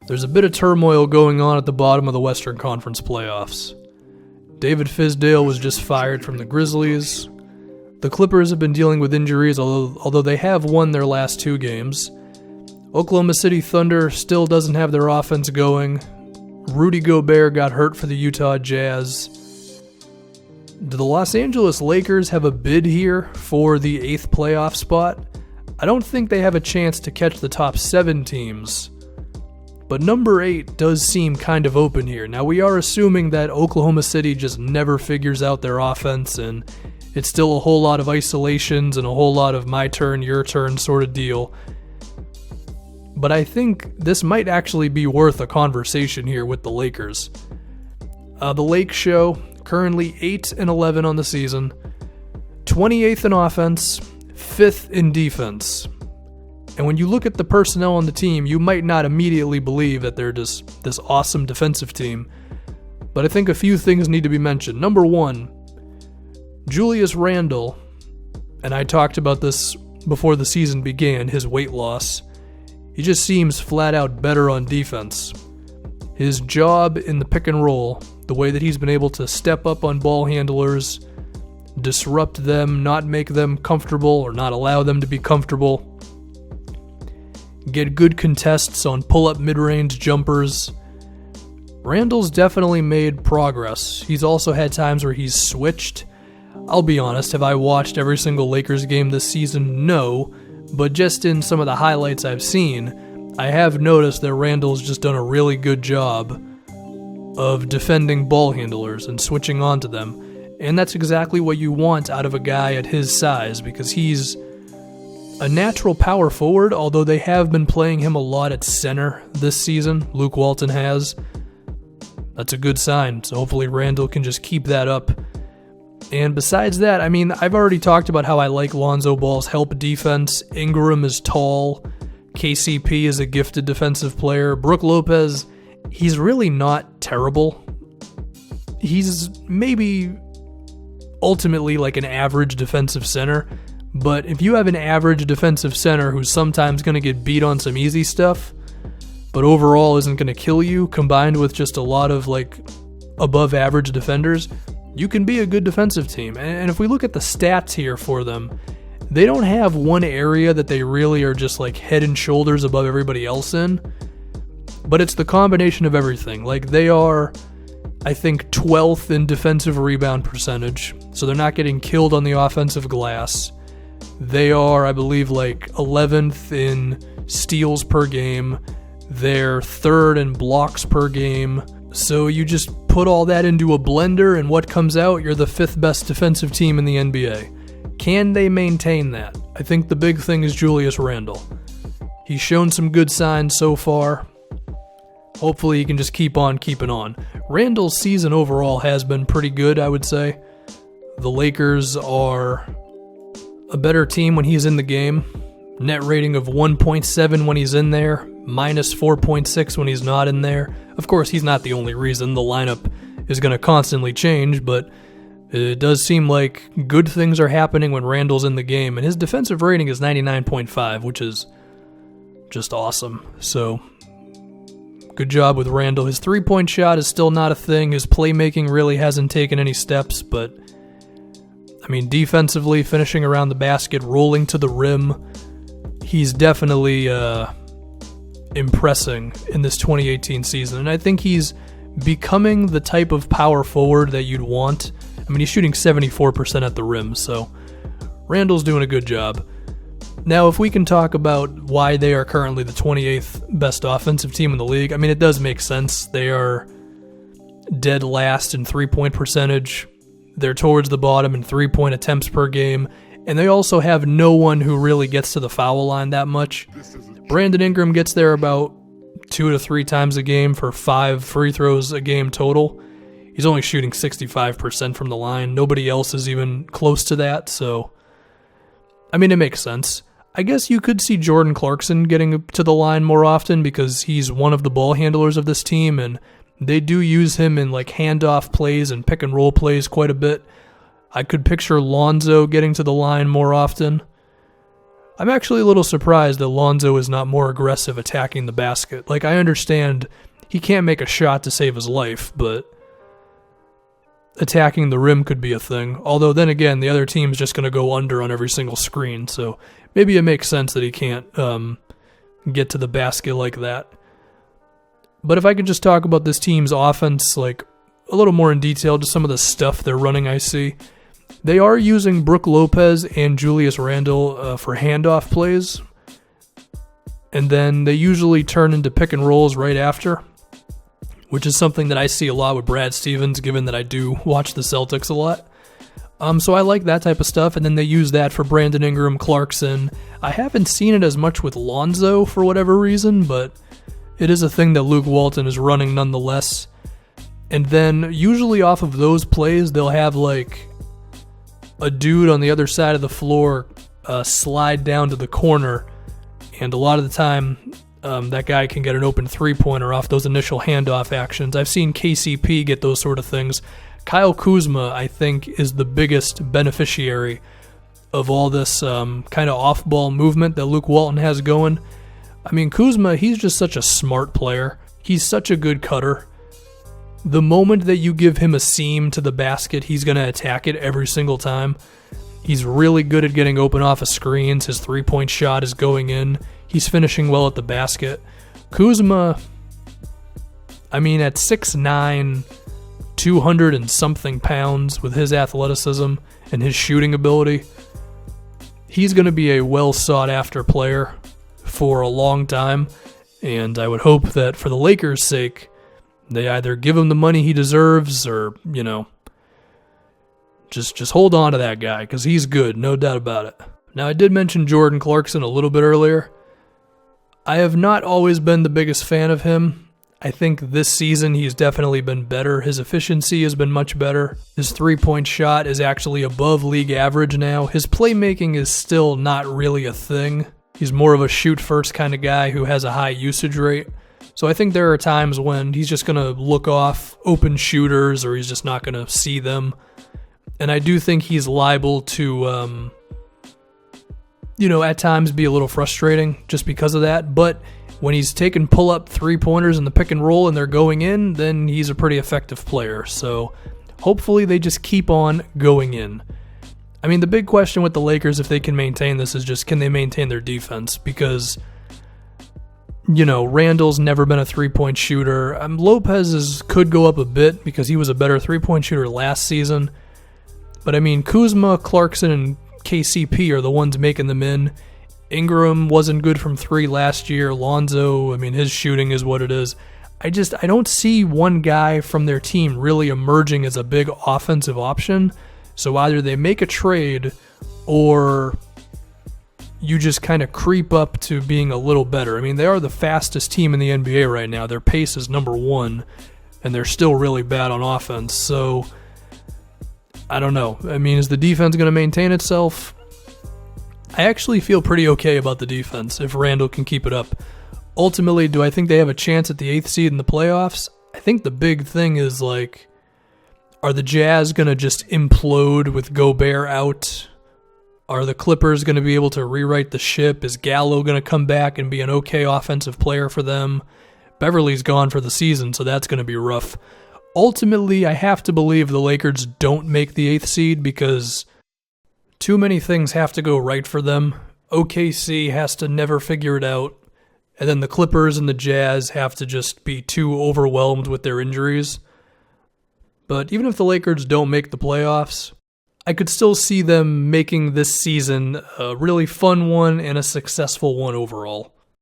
There's a bit of turmoil going on at the bottom of the Western Conference playoffs. David Fizdale was just fired from the Grizzlies. The Clippers have been dealing with injuries, although they have won their last 2 games. Oklahoma City Thunder still doesn't have their offense going. Rudy Gobert got hurt for the Utah Jazz. Do the Los Angeles Lakers have a bid here for the 8th playoff spot? I don't think they have a chance to catch the top 7 teams. But number 8 does seem kind of open here. Now, we are assuming that Oklahoma City just never figures out their offense, and it's still a whole lot of isolations and a whole lot of my turn, your turn sort of deal. But I think this might actually be worth a conversation here with the Lakers. The Lake Show, currently 8-11 on the season, 28th in offense, 5th in defense. And when you look at the personnel on the team, you might not immediately believe that they're just this awesome defensive team. But I think a few things need to be mentioned. Number 1, Julius Randle, and I talked about this before the season began, his weight loss. He just seems flat out better on defense. His job in the pick and roll, the way that he's been able to step up on ball handlers, disrupt them, not make them comfortable or not allow them to be comfortable, get good contests on pull-up mid-range jumpers. Randall's definitely made progress. He's also had times where he's switched. I'll be honest, have I watched every single Lakers game this season? No, but just in some of the highlights I've seen, I have noticed that Randall's just done a really good job of defending ball handlers and switching onto them. And that's exactly what you want out of a guy at his size, because he's a natural power forward, although they have been playing him a lot at center this season. Luke Walton has. That's a good sign, so hopefully Randall can just keep that up. And besides that, I mean, I've already talked about how I like Lonzo Ball's help defense. Ingram is tall. KCP is a gifted defensive player. Brook Lopez, he's really not terrible. He's maybe ultimately like an average defensive center. But if you have an average defensive center who's sometimes going to get beat on some easy stuff, but overall isn't going to kill you, combined with just a lot of like above average defenders, you can be a good defensive team. And if we look at the stats here for them, they don't have one area that they really are just like head and shoulders above everybody else in, but it's the combination of everything. Like they are, I think, 12th in defensive rebound percentage, so they're not getting killed on the offensive glass. They are, I believe, like 11th in steals per game. They're 3rd in blocks per game. So you just put all that into a blender, and what comes out, you're the 5th best defensive team in the NBA. Can they maintain that? I think the big thing is Julius Randle. He's shown some good signs so far. Hopefully he can just keep on keeping on. Randle's season overall has been pretty good, I would say. The Lakers are a better team when he's in the game. Net rating of 1.7 when he's in there, minus 4.6 when he's not in there. Of course, he's not the only reason. The lineup is going to constantly change, but it does seem like good things are happening when Randle's in the game, and his defensive rating is 99.5, which is just awesome. So, good job with Randle. His three-point shot is still not a thing. His playmaking really hasn't taken any steps, but I mean, defensively, finishing around the basket, rolling to the rim, he's definitely impressing in this 2018 season. And I think he's becoming the type of power forward that you'd want. I mean, he's shooting 74% at the rim, so Randle's doing a good job. Now, if we can talk about why they are currently the 28th best offensive team in the league, I mean, it does make sense. They are dead last in three-point percentage. They're towards the bottom in three-point attempts per game, and they also have no one who really gets to the foul line that much. Brandon Ingram gets there about 2 to 3 times a game for 5 free throws a game total. He's only shooting 65% from the line. Nobody else is even close to that, so I mean, it makes sense. I guess you could see Jordan Clarkson getting to the line more often because he's one of the ball handlers of this team, and they do use him in like handoff plays and pick and roll plays quite a bit. I could picture Lonzo getting to the line more often. I'm actually a little surprised that Lonzo is not more aggressive attacking the basket. Like, I understand he can't make a shot to save his life, but attacking the rim could be a thing. Although then again, the other team's just going to go under on every single screen, so maybe it makes sense that he can't get to the basket like that. But if I could just talk about this team's offense, like, a little more in detail, just some of the stuff they're running I see. They are using Brook Lopez and Julius Randle for handoff plays, and then they usually turn into pick and rolls right after, which is something that I see a lot with Brad Stevens, given that I do watch the Celtics a lot. So I like that type of stuff, and then they use that for Brandon Ingram, Clarkson. I haven't seen it as much with Lonzo for whatever reason, but it is a thing that Luke Walton is running nonetheless. And then usually off of those plays, they'll have like a dude on the other side of the floor slide down to the corner, and a lot of the time that guy can get an open three-pointer off those initial handoff actions. I've seen KCP get those sort of things. Kyle Kuzma, I think, is the biggest beneficiary of all this kind of off-ball movement that Luke Walton has going. I mean, Kuzma, he's just such a smart player. He's such a good cutter. The moment that you give him a seam to the basket, he's going to attack it every single time. He's really good at getting open off of screens. His three-point shot is going in. He's finishing well at the basket. Kuzma, I mean, at 6'9", 200 and something pounds, with his athleticism and his shooting ability, he's going to be a well-sought-after player for a long time, and I would hope that for the Lakers' sake, they either give him the money he deserves or, you know, just hold on to that guy, because he's good, no doubt about it. Now, I did mention Jordan Clarkson a little bit earlier. I have not always been the biggest fan of him. I think this season he's definitely been better. His efficiency has been much better. His three-point shot is actually above league average now. His playmaking is still not really a thing. He's more of a shoot-first kind of guy who has a high usage rate. So I think there are times when he's just going to look off open shooters, or he's just not going to see them. And I do think he's liable to, at times be a little frustrating just because of that. But when he's taking pull-up three-pointers in the pick and roll and they're going in, then he's a pretty effective player. So hopefully they just keep on going in. I mean, the big question with the Lakers, if they can maintain this, is just can they maintain their defense? Because, Randall's never been a three-point shooter. Lopez could go up a bit because he was a better three-point shooter last season. But, I mean, Kuzma, Clarkson, and KCP are the ones making them in. Ingram wasn't good from three last year. Lonzo, I mean, his shooting is what it is. I don't see one guy from their team really emerging as a big offensive option. So either they make a trade or you just kind of creep up to being a little better. I mean, they are the fastest team in the NBA right now. Their pace is number one, and they're still really bad on offense. So I don't know. I mean, is the defense going to maintain itself? I actually feel pretty okay about the defense if Randall can keep it up. Ultimately, do I think they have a chance at the 8th seed in the playoffs? I think the big thing is, are the Jazz going to just implode with Gobert out? Are the Clippers going to be able to rewrite the ship? Is Gallo going to come back and be an okay offensive player for them? Beverly's gone for the season, so that's going to be rough. Ultimately, I have to believe the Lakers don't make the 8th seed because too many things have to go right for them. OKC has to never figure it out, and then the Clippers and the Jazz have to just be too overwhelmed with their injuries. But even if the Lakers don't make the playoffs, I could still see them making this season a really fun one and a successful one overall.